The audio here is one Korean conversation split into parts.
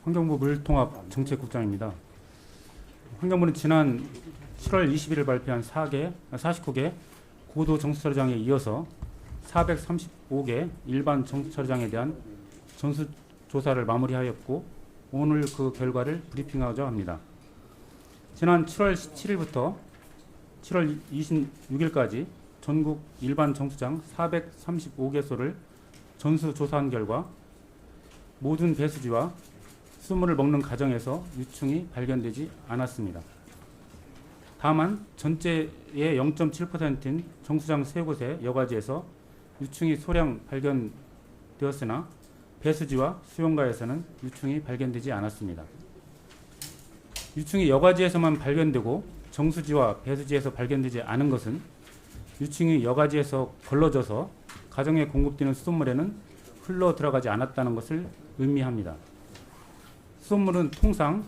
환경부 물통합정책국장입니다. 환경부는 지난 7월 20일을 발표한 49개 고도 정수처리장에 이어서 435개 일반 정수처리장에 대한 전수조사를 마무리하였고 오늘 그 결과를 브리핑하고자 합니다. 지난 7월 17일부터 7월 26일까지 전국 일반 정수장 435개소를 전수조사한 결과 모든 배수지와 수돗물을 먹는 가정에서 유충이 발견되지 않았습니다. 다만 전체의 0.7%인 정수장 3곳의 여과지에서 유충이 소량 발견되었으나 배수지와 수용가에서는 유충이 발견되지 않았습니다. 유충이 여과지에서만 발견되고 정수지와 배수지에서 발견되지 않은 것은 유충이 여과지에서 걸러져서 가정에 공급되는 수돗물에는 흘러 들어가지 않았다는 것을 의미합니다. 수돗물은 통상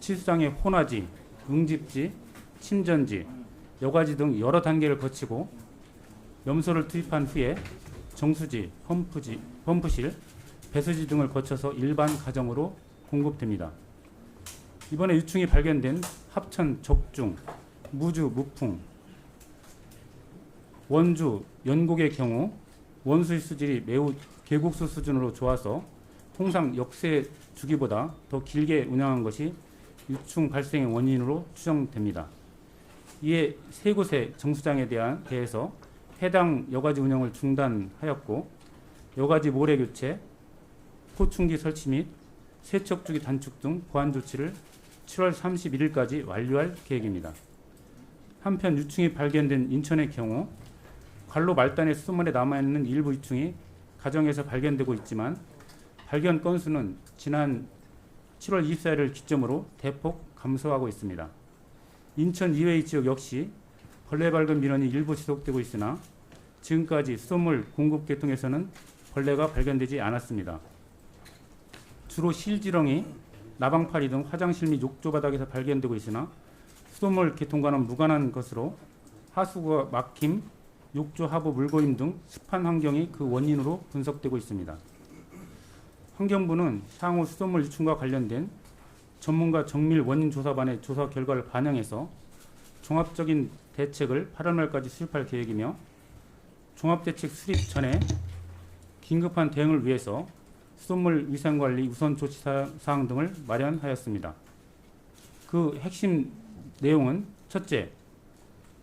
치수장의 혼화지, 응집지, 침전지, 여과지 등 여러 단계를 거치고 염소를 투입한 후에 정수지, 펌프실, 배수지 등을 거쳐서 일반 가정으로 공급됩니다. 이번에 유충이 발견된 합천, 적중, 무주, 무풍, 원주, 연곡의 경우 원수의 수질이 매우 계곡수 수준으로 좋아서 통상 역세 주기보다 더 길게 운영한 것이 유충 발생의 원인으로 추정됩니다. 이에 세 곳의 정수장에 대해서 해당 여과지 운영을 중단하였고 여과지 모래 교체, 포충기 설치 및 세척주기 단축 등 보완 조치를 7월 31일까지 완료할 계획입니다. 한편 유충이 발견된 인천의 경우 관로 말단의 수돗물에 남아있는 일부 유충이 가정에서 발견되고 있지만 발견 건수는 지난 7월 24일을 기점으로 대폭 감소하고 있습니다. 인천 이외의 지역 역시 벌레 발견 민원이 일부 지속되고 있으나 지금까지 수돗물 공급 계통에서는 벌레가 발견되지 않았습니다. 주로 실지렁이, 나방파리 등 화장실 및 욕조 바닥에서 발견되고 있으나 수돗물 계통과는 무관한 것으로 하수구가 막힘, 욕조 하부 물고임 등 습한 환경이 그 원인으로 분석되고 있습니다. 환경부는 향후 수돗물 유충과 관련된 전문가 정밀 원인 조사반의 조사 결과를 반영해서 종합적인 대책을 8월 말까지 수립할 계획이며 종합대책 수립 전에 긴급한 대응을 위해서 수돗물 위생관리 우선 조치 사항 등을 마련하였습니다. 그 핵심 내용은 첫째,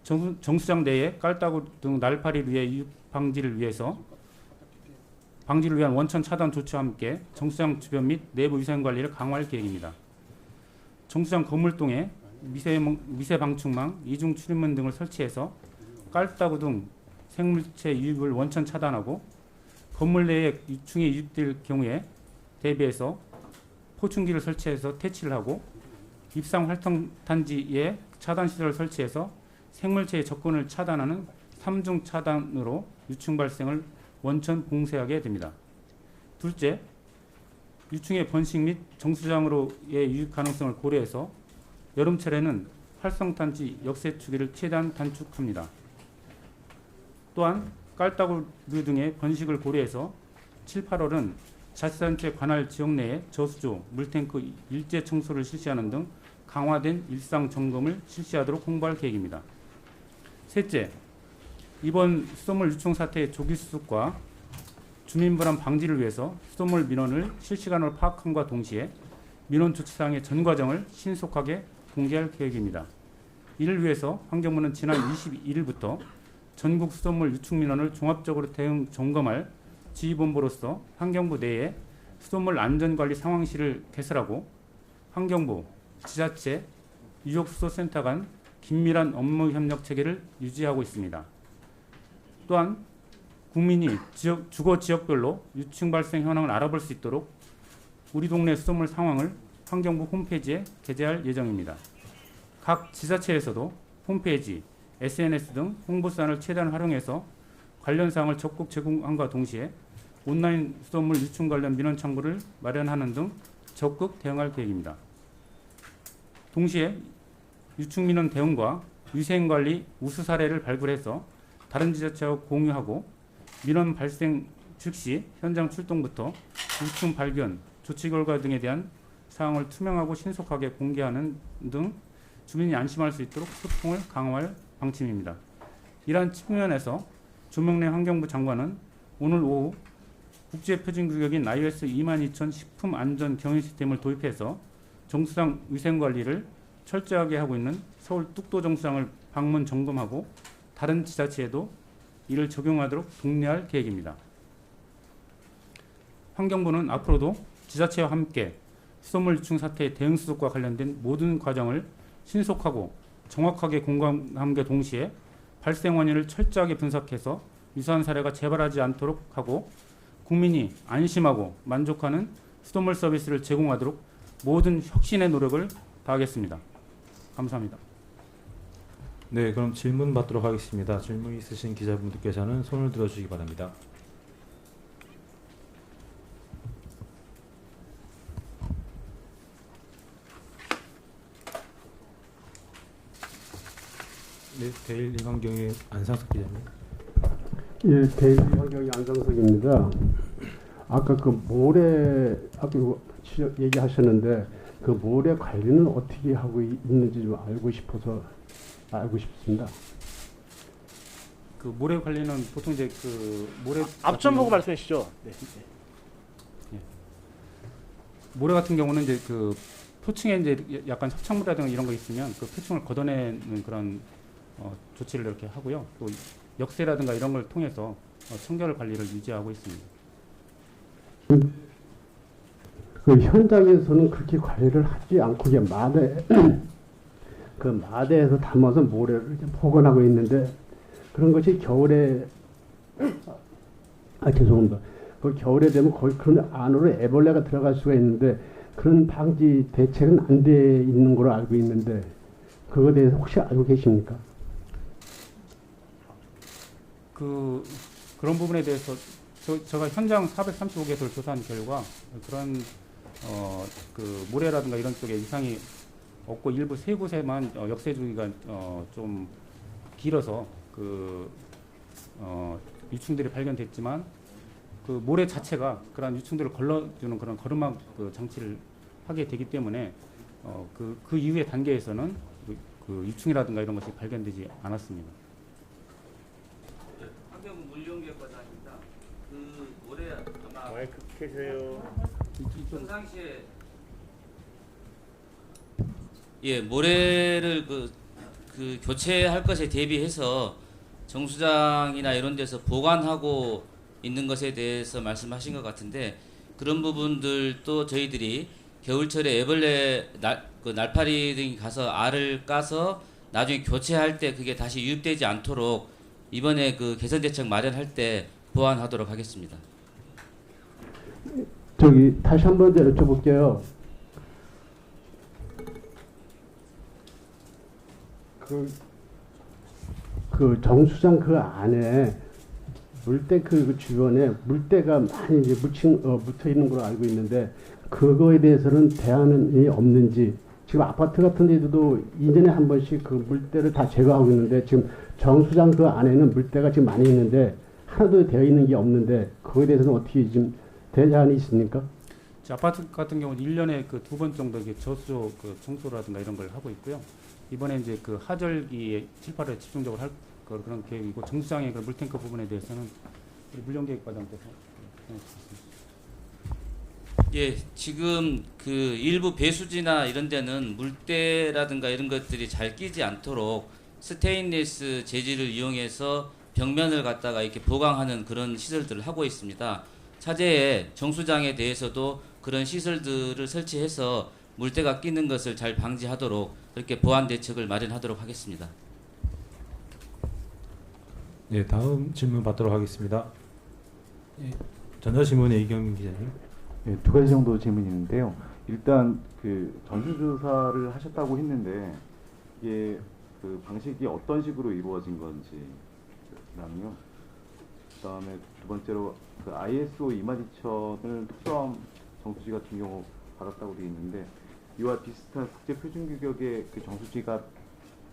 정수장 내에 깔따구 등 날파리 유해 방지를 위한 원천 차단 조치와 함께 정수장 주변 및 내부 위생 관리를 강화할 계획입니다. 정수장 건물동에 미세 방충망, 이중 출입문 등을 설치해서 깔따구 등 생물체 유입을 원천 차단하고 건물 내에 유충이 유입될 경우에 대비해서 포충기를 설치해서 퇴치를 하고 입상 활동 단지에 차단 시설을 설치해서 생물체의 접근을 차단하는 3중 차단으로 유충 발생을 원천 봉쇄하게 됩니다. 둘째, 유충의 번식 및 정수장으로의 유입 가능성을 고려해서 여름철에는 활성탄지 역세 주기를 최대한 단축합니다. 또한 깔따구류 등의 번식을 고려해서 7, 8월은 자치단체 관할 지역 내에 저수조, 물탱크 일제 청소를 실시하는 등 강화된 일상 점검을 실시하도록 홍보할 계획입니다. 셋째, 이번 수돗물 유충 사태의 조기 수습과 주민 불안 방지를 위해서 수돗물 민원을 실시간으로 파악함과 동시에 민원 조치사항의 전 과정을 신속하게 공개할 계획입니다. 이를 위해서 환경부는 지난 21일부터 전국 수돗물 유충 민원을 종합적으로 대응 점검할 지휘본부로서 환경부 내에 수돗물 안전관리 상황실을 개설하고 환경부, 지자체, 유역수소센터 간 긴밀한 업무 협력 체계를 유지하고 있습니다. 또한 국민이 주거 지역별로 유충 발생 현황을 알아볼 수 있도록 우리 동네 수돗물 상황을 환경부 홈페이지에 게재할 예정입니다. 각 지자체에서도 홈페이지, SNS 등 홍보수단을 최대한 활용해서 관련 사항을 적극 제공함과 동시에 온라인 수돗물 유충 관련 민원 창구를 마련하는 등 적극 대응할 계획입니다. 동시에 유충 민원 대응과 위생관리 우수 사례를 발굴해서 다른 지자체와 공유하고 민원 발생 즉시 현장 출동부터 유충 발견, 조치 결과 등에 대한 사항을 투명하고 신속하게 공개하는 등 주민이 안심할 수 있도록 소통을 강화할 방침입니다. 이러한 측면에서 조명래 환경부 장관은 오늘 오후 국제표준규격인 IS 22000 식품안전 경영 시스템을 도입해서 정수장 위생관리를 철저하게 하고 있는 서울 뚝도 정수장을 방문 점검하고 다른 지자체에도 이를 적용하도록 독려할 계획입니다. 환경부는 앞으로도 지자체와 함께 수돗물 유충 사태의 대응 수습과 관련된 모든 과정을 신속하고 정확하게 공감함과 동시에 발생 원인을 철저하게 분석해서 유사한 사례가 재발하지 않도록 하고 국민이 안심하고 만족하는 수돗물 서비스를 제공하도록 모든 혁신의 노력을 다하겠습니다. 감사합니다. 네, 그럼 질문 받도록 하겠습니다. 질문 있으신 기자분들께서는 손을 들어주시기 바랍니다. 네, 대일 환경의 안상석 기자님. 예, 대일 환경의 안상석입니다. 아까 그 모래 아까 얘기하셨는데 그 모래 관리는 어떻게 하고 있는지 좀 알고 싶습니다. 그 모래 관리는 보통 이제 그 모래 앞 좀 보고 말씀해 주시죠. 네. 모래 같은 경우는 이제 그 표층에 이제 약간 협착물이라든가 이런 거 있으면 그 표층을 걷어내는 그런 조치를 이렇게 하고요. 또 역세라든가 이런 걸 통해서 청결 관리를 유지하고 있습니다. 그 현장에서는 그렇게 관리를 하지 않고 그냥 그 마대에서 담아서 모래를 이렇게 보관하고 있는데 그런 것이 겨울에 죄송합니다. 그 겨울에 되면 거의 그런 안으로 애벌레가 들어갈 수가 있는데 그런 방지 대책은 안 돼 있는 걸로 알고 있는데 그거에 대해서 혹시 알고 계십니까? 그런 부분에 대해서 제가 현장 435개소를 조사한 결과 그런 그 모래라든가 이런 쪽에 이상이 없고 일부 세 곳에만 역세 주기가 좀 길어서 유충들이 발견됐지만 그 모래 자체가 그런 유충들을 걸러주는 그런 거름막 그 장치를 하게 되기 때문에 그 이후의 단계에서는 그 유충이라든가 이런 것이 발견되지 않았습니다. 환경부 물리용계과장입니다. 그 모래 아마 마이크 켜세요. 평상시에 모래를 그 교체할 것에 대비해서 정수장이나 이런 데서 보관하고 있는 것에 대해서 말씀하신 것 같은데 그런 부분들도 저희들이 겨울철에 애벌레 날파리 등이 가서 알을 까서 나중에 교체할 때 그게 다시 유입되지 않도록 이번에 그 개선 대책 마련할 때 보완하도록 하겠습니다. 저기 다시 한 번 더 여쭤볼게요. 그 정수장 그 안에 물때 그 주변에 물때가 많이 이제 묻혀 있는 걸로 알고 있는데 그거에 대해서는 대안이 없는지 지금 아파트 같은 데도 2년에 한 번씩 그 물때를 다 제거하고 있는데 지금 정수장 그 안에는 물때가 지금 많이 있는데 하나도 되어 있는 게 없는데 그거에 대해서는 어떻게 지금 대안이 있습니까? 아파트 같은 경우는 1년에 그 2번 정도 이게 저수조 그 청소라든가 이런 걸 하고 있고요. 이번에 이제 그 하절기에 7, 8월 집중적으로 할 그런 계획이고 정수장의 그 물탱크 부분에 대해서는 우리 물연계획과장께서 지금 그 일부 배수지나 이런 데는 물때라든가 이런 것들이 잘 끼지 않도록 스테인리스 재질을 이용해서 벽면을 갖다가 이렇게 보강하는 그런 시설들을 하고 있습니다. 차제에 정수장에 대해서도 그런 시설들을 설치해서 물때가 끼는 것을 잘 방지하도록 그렇게 보완 대책을 마련하도록 하겠습니다. 네, 다음 질문 받도록 하겠습니다. 전자신문의 이경민 기자님. 네, 두 가지 정도 질문이 있는데요. 일단 그 전수조사를 하셨다고 했는데 이게 그 방식이 어떤 식으로 이루어진 건지랑요. 그다음에 두 번째로 그 ISO 22000을 특수함 정수지 같은 경우 받았다고 되어 있는데 이와 비슷한 국제 표준 규격의 그 정수지가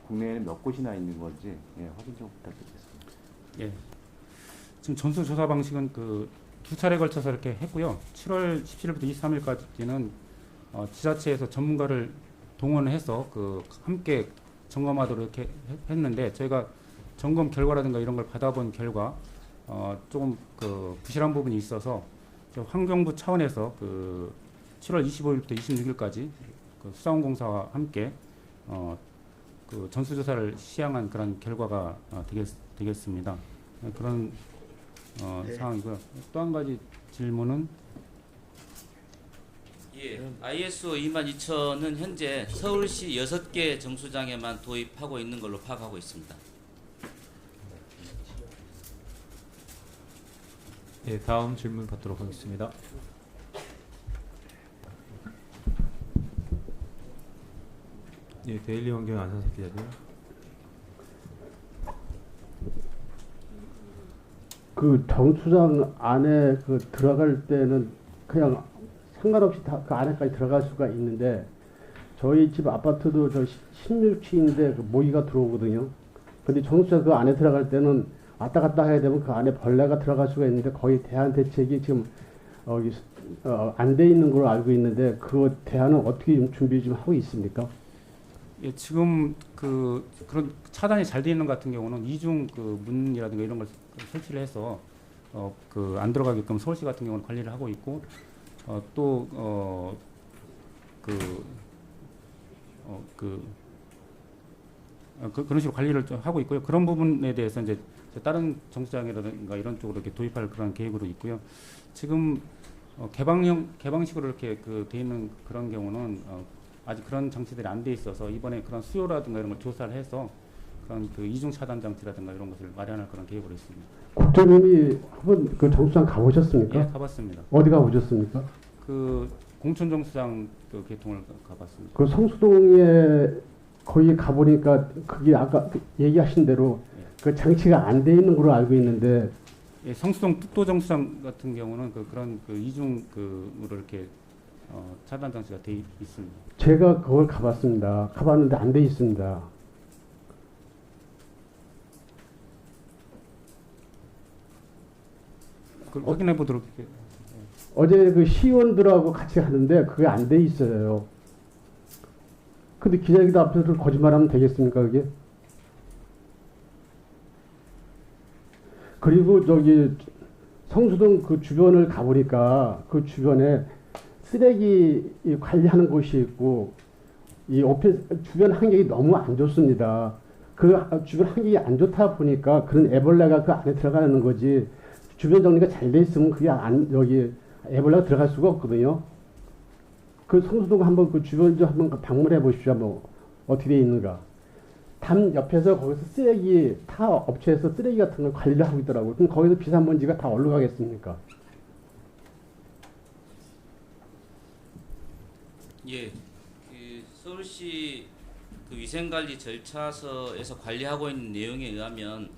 국내에는 몇 곳이나 있는 건지 확인 좀 부탁드리겠습니다. 지금 전수 조사 방식은 그 두 차례 걸쳐서 이렇게 했고요. 7월 17일부터 23일까지는 지자체에서 전문가를 동원해서 그 함께 점검하도록 이렇게 했는데 저희가 점검 결과라든가 이런 걸 받아본 결과 조금 그 부실한 부분이 있어서 환경부 차원에서 그 7월 25일부터 26일까지 그 수자원공사와 함께 그 전수조사를 시행한 그런 결과가 되겠습니다. 그런 상황이고요. 또 한 가지 질문은 예, ISO 22000은 현재 서울시 6개 정수장에만 도입하고 있는 걸로 파악하고 있습니다. 예, 다음 질문 받도록 하겠습니다. 예, 데일리 환경 안산석 기자님. 그 정수장 안에 그 들어갈 때는 그냥 상관없이 다 그 안에까지 들어갈 수가 있는데 저희 집 아파트도 저 16층인데 그 모기가 들어오거든요. 근데 정수장 그 안에 들어갈 때는 왔다 갔다 해야 되면 그 안에 벌레가 들어갈 수가 있는데 거의 대안 대책이 지금 안 돼 있는 걸로 알고 있는데 그 대안은 어떻게 좀 준비 좀 하고 있습니까? 예, 지금 그런 차단이 잘 돼 있는 것 같은 경우는 이중 그 문이라든가 이런 걸 설치를 해서 그 안 들어가게끔 서울시 같은 경우는 관리를 하고 있고 그런 식으로 관리를 좀 하고 있고요. 그런 부분에 대해서 이제 다른 정수장이라든가 이런 쪽으로 이렇게 도입할 그런 계획으로 있고요. 지금 개방식으로 이렇게 돼 있는 그런 경우는 아직 그런 장치들이 안 돼 있어서 이번에 그런 수요라든가 이런 걸 조사를 해서 그런 그 이중 차단 장치라든가 이런 것을 마련할 그런 계획으로 있습니다. 국장님이 한번 그 정수장 가보셨습니까? 예, 가봤습니다. 어디 가보셨습니까? 그 공천 정수장 그 개통을 가봤습니다. 그 성수동에 거기 가보니까 그게 아까 얘기하신 대로 그 장치가 안 돼 있는 걸로 알고 있는데 예, 성수동 특도 정수장 같은 경우는 그런 이중 으로 이렇게 차단 장치가 돼 있습니다. 제가 그걸 가봤습니다. 가봤는데 안 돼 있습니다. 확인해 보도록. 어제 그 시의원들하고 같이 하는데 그게 안 돼 있어요. 근데 기자들 앞에서 거짓말하면 되겠습니까 그게? 그리고 저기 성수동 그 주변을 가보니까 그 주변에 쓰레기 관리하는 곳이 있고 이 주변 환경이 너무 안 좋습니다. 그 주변 환경이 안 좋다 보니까 그런 애벌레가 그 안에 들어가는 거지. 주변 정리가 잘 돼 있으면 그게 여기 애벌레가 들어갈 수가 없거든요. 그 성수동 한번 그 주변 좀 한번 방문해 보십시오. 뭐 어떻게 돼 있는가. 담 옆에서 거기서 쓰레기 타 업체에서 쓰레기 같은 걸 관리를 하고 있더라고요. 그럼 거기서 비산먼지가 다 어디로 가겠습니까? 예, 그 서울시 그 위생관리 절차서에서 관리하고 있는 내용에 의하면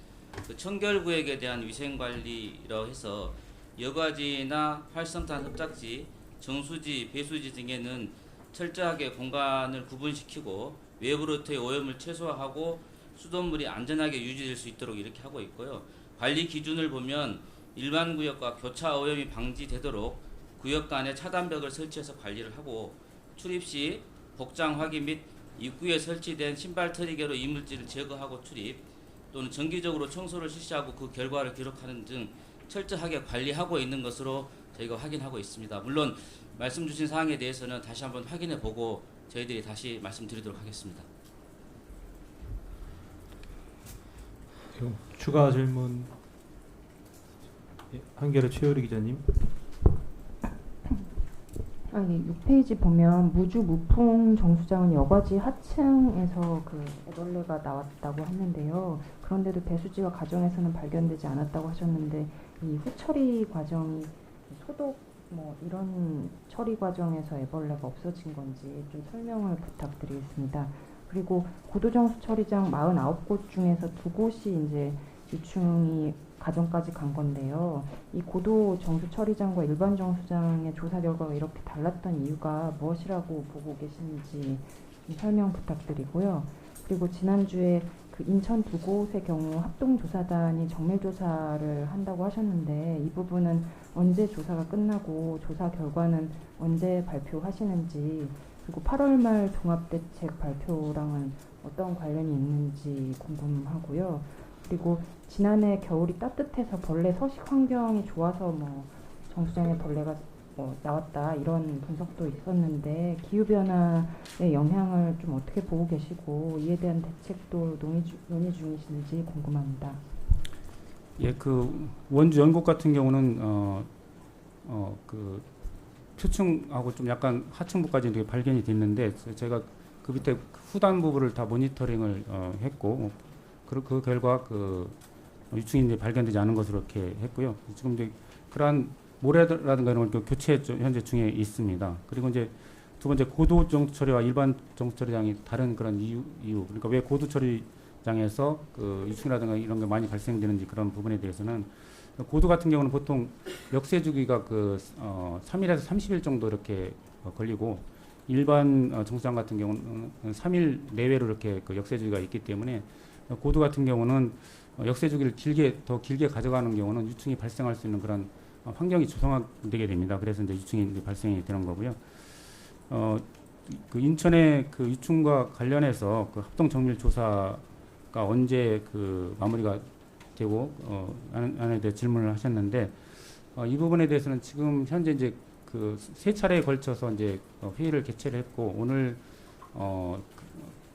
그 청결구역에 대한 위생관리라고 해서 여과지나 활성탄 흡착지, 정수지, 배수지 등에는 철저하게 공간을 구분시키고 외부로부터의 오염을 최소화하고 수돗물이 안전하게 유지될 수 있도록 이렇게 하고 있고요. 관리 기준을 보면 일반 구역과 교차 오염이 방지되도록 구역 간에 차단벽을 설치해서 관리를 하고 출입 시 복장 확인 및 입구에 설치된 신발 트리개로 이물질을 제거하고 출입 또는 정기적으로 청소를 실시하고 그 결과를 기록하는 등 철저하게 관리하고 있는 것으로 저희가 확인하고 있습니다. 물론 말씀 주신 사항에 대해서는 다시 한번 확인해 보고 저희들이 다시 말씀드리도록 하겠습니다. 추가 질문. 예, 한겨레 최효리 기자님. 아니 6페이지 보면 무주 무풍 정수장은 여과지 하층에서 그 애벌레가 나왔다고 했는데요. 그런데도 배수지와 가정에서는 발견되지 않았다고 하셨는데 이 후처리 과정이 소독 뭐 이런 처리 과정에서 애벌레가 없어진 건지 좀 설명을 부탁드리겠습니다. 그리고 고도정수 처리장 49곳 중에서 2곳이 이제 유충이 가정까지 간 건데요. 이 고도 정수 처리장과 일반 정수장의 조사 결과가 이렇게 달랐던 이유가 무엇이라고 보고 계시는지 설명 부탁드리고요. 그리고 지난주에 그 그 인천 두 곳의 경우 합동조사단이 정밀조사를 한다고 하셨는데 이 부분은 언제 조사가 끝나고 조사 결과는 언제 발표하시는지, 그리고 8월 말 종합대책 발표랑은 어떤 관련이 있는지 궁금하고요. 그리고 지난해 겨울이 따뜻해서 벌레 서식 환경이 좋아서 뭐 정수장에 벌레가 나왔다 이런 분석도 있었는데 기후변화의 영향을 좀 어떻게 보고 계시고 이에 대한 대책도 논의 중이신지 궁금합니다. 예, 그 원주 연곡 같은 경우는 그 표층하고 좀 약간 하층부까지 이렇게 발견이 됐는데 제가 그 밑에 후단 부분을 다 모니터링을 했고 그 결과 그 유충이 이제 발견되지 않은 것으로 이렇게 했고요. 지금 이제 그러한 모래라든가 이런 걸 교체 현재 중에 있습니다. 그리고 이제 두 번째 고도 정수 처리와 일반 정수 처리장이 다른 그런 이유 그러니까 왜 고도 처리장에서 그 유충이라든가 이런 게 많이 발생되는지 그런 부분에 대해서는 고도 같은 경우는 보통 역세 주기가 그 3일에서 30일 정도 이렇게 걸리고 일반 정수장 같은 경우는 3일 내외로 이렇게 그 역세 주기가 있기 때문에 고도 같은 경우는 역세 주기를 더 길게 가져가는 경우는 유충이 발생할 수 있는 그런 환경이 조성되게 됩니다. 그래서 이제 유충이 이제 발생이 되는 거고요. 그 인천의 그 유충과 관련해서 그 합동 정밀 조사가 언제 그 마무리가 되고 안에 대해 질문을 하셨는데 이 부분에 대해서는 지금 현재 이제 그 세 차례에 걸쳐서 이제 회의를 개최를 했고 오늘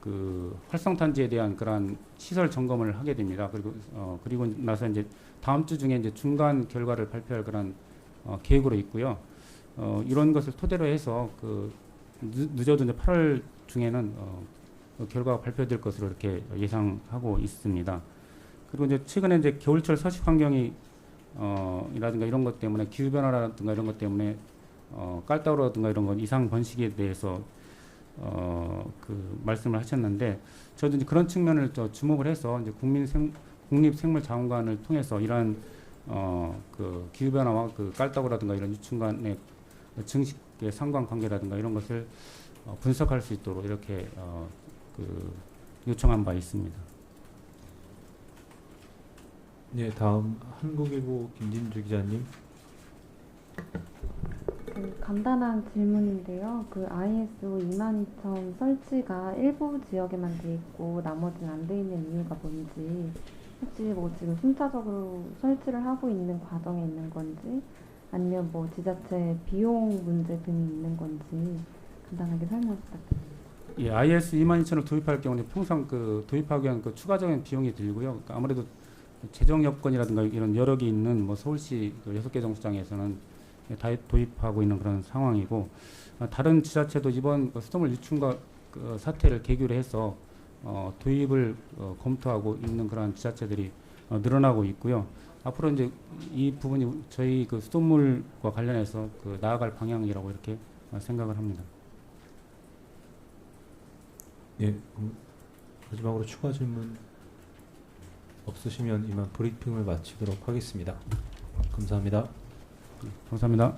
그 활성탄지에 대한 그러한 시설 점검을 하게 됩니다. 그리고 나서 이제 다음 주 중에 이제 중간 결과를 발표할 그런 계획으로 있고요. 이런 것을 토대로 해서 그 늦어도 이제 8월 중에는 결과가 발표될 것으로 이렇게 예상하고 있습니다. 그리고 이제 최근에 이제 겨울철 서식 환경이 이라든가 이런 것 때문에 기후 변화라든가 이런 것 때문에 깔따구라든가 이런 것 이상 번식에 대해서 그 말씀을 하셨는데 저도 이제 그런 측면을 주목을 해서 이제 국립생물자원관을 통해서 이러한 그 기후 변화와 그 깔따구라든가 이런 유충 간의 증식의 상관관계라든가 이런 것을 분석할 수 있도록 이렇게 그 요청한 바 있습니다. 네, 다음 한국일보 김진주 기자님. 간단한 질문인데요. 그 ISO 22000 설치가 일부 지역에만 돼 있고 나머지는 안 돼 있는 이유가 뭔지, 혹시 뭐 지금 순차적으로 설치를 하고 있는 과정에 있는 건지, 아니면 뭐 지자체 비용 문제 등이 있는 건지 간단하게 설명 부탁드립니다. 예, IS 22000을 도입할 경우는 평상 그 도입하기 위한 그 추가적인 비용이 들고요. 그러니까 아무래도 재정 여건이라든가 이런 여러 개 있는 뭐 서울시 그 6개 정수장에서는 다 도입하고 있는 그런 상황이고 다른 지자체도 이번 수돗물 유충과 그 사태를 계기로 해서 도입을 검토하고 있는 그런 지자체들이 늘어나고 있고요. 앞으로 이제 이 부분이 저희 그 수돗물과 관련해서 그 나아갈 방향이라고 이렇게 생각을 합니다. 예, 마지막으로 추가 질문 없으시면 이만 브리핑을 마치도록 하겠습니다. 감사합니다. 감사합니다.